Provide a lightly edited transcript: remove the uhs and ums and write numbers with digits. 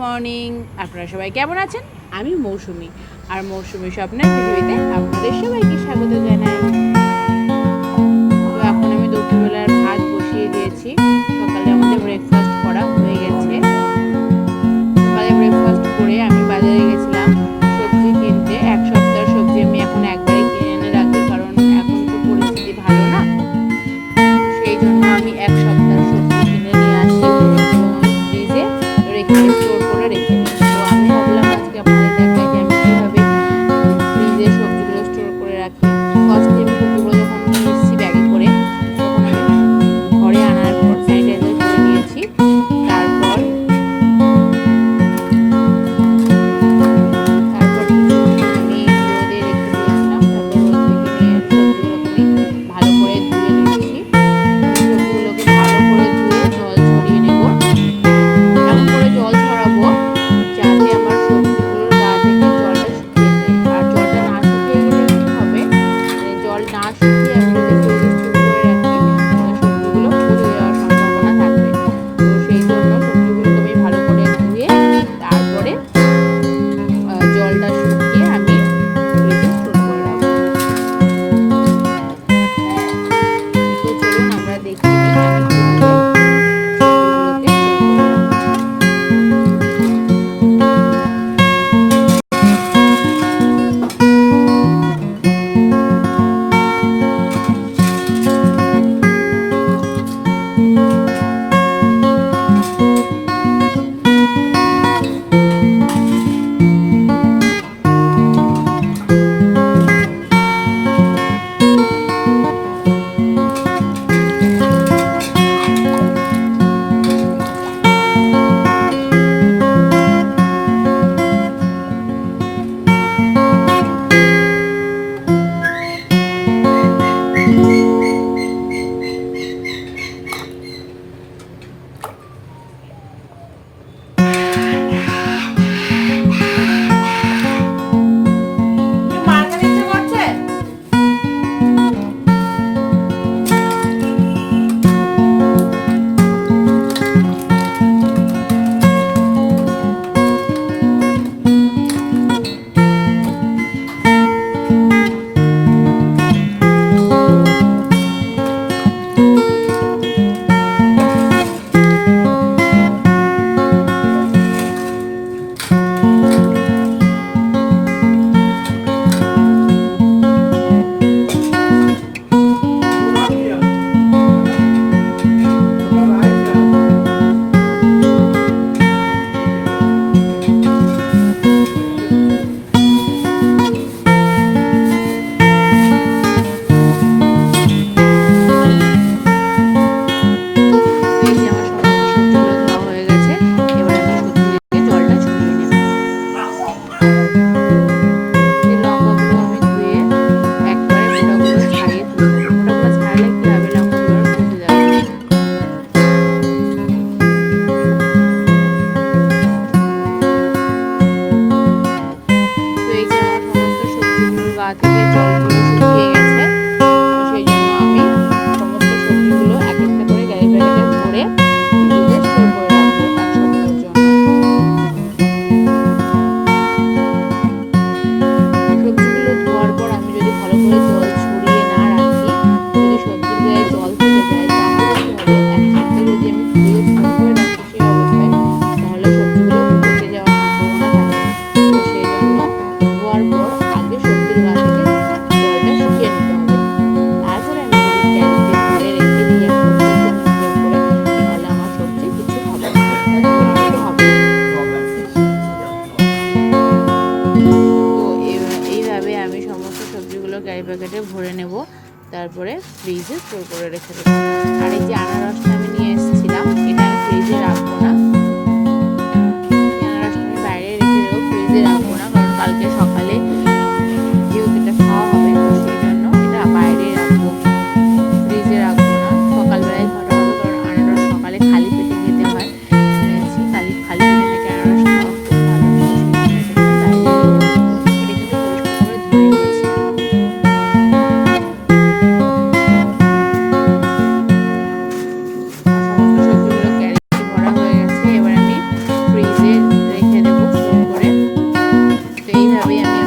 Morning. আপনারা সবাই কেমন আছেন? আমি মৌসুমি, আর মৌসুমি স্বপ্নের পৃথিবীতে আপনাদের সবাইকে স্বাগত জানাই। তো এখন আমি দুপুরবেলার ভাত বসিয়ে দিয়েছি। সকালে আমাদের ব্রেকফাস্ট করা হয়ে গেছে। সকালে ব্রেকফাস্ট করে আমি বাজারে গেছিলাম সবজি কিনতে। এক সপ্তাহের সবজি আমি এখন একবারে কিনে এনে রাখি, কারণ এখন তো পরিস্থিতি ভালো না। সেই জন্য আমি এক সপ্তাহের সবজি কিনে নিয়ে আসি এবং ফ্রিজে রেখে স্টোর করে রেখে দিই। তো আমি ভাবলাম আজকে আপনাদের দেখাই যে আমি কীভাবে ফ্রিজে সবজিগুলো স্টোর করে রাখি। ফার্স্টে আমি সবজিগুলো যখন নিয়ে এসেছি ব্যাগে করে, তখন আমি ঘরে আনার পর স্যানিটাইজার করে নিয়েছি। তারপর আমি রোদে রেখে দিয়েছিলাম। তারপর রোদ থেকে নিয়ে সবজিগুলোকে আমি ভালো করে ধুয়ে নিচ্ছি। সবজিগুলোকে ভালো করে ধুয়ে জল ঝরিয়ে নেব। এমন করে জল ঝরাবো যাতে আমার সবজিগুলোর গা থেকে জলটা শুকিয়ে যায়। আর জলটা না শুকিয়ে গেলে কী হবে, জল না শুকিয়ে আমি যদি ফ্রিজে স্টোর করে রাখি তাহলে সবজিগুলো পুড়ে যাওয়ার সম্ভাবনা থাকবে। তো সেই জন্য সবজিগুলোকে আমি ভালো করে ধুয়ে তারপরে জলটা শুকিয়ে আমি ফ্রিজে স্টোর করে রাখবো। তো চলুন আমরা দেখি আমি কীভাবে সবজিগুলোকে স্টোর করে রাখবো। ক্যারি প্যাকেটে ভরে নেব, তারপরে ফ্রিজে স্টোর করে রেখে দেবো। আর এই যে আনারসটা আমি নিয়ে এসেছিলাম, এটা আমি ফ্রিজে রাখবো না। আনারসটা আমি বাইরে রেখে দেবো, ফ্রিজে রাখবো না, কারণ কালকে সকালে যেহেতু এটা খাওয়া হবে, তো সেই জন্য এটা বাইরে রাখবো, ফ্রিজে রাখবো না। সকালবেলায় খাওয়া হবে, কারণ আনারস সকালে খালি পেটে খেতে হয়। শুনেছি খালি পেটে থেকে আনারস খাওয়া খুব ভালো। ফ্রিজে এইভাবেই আমি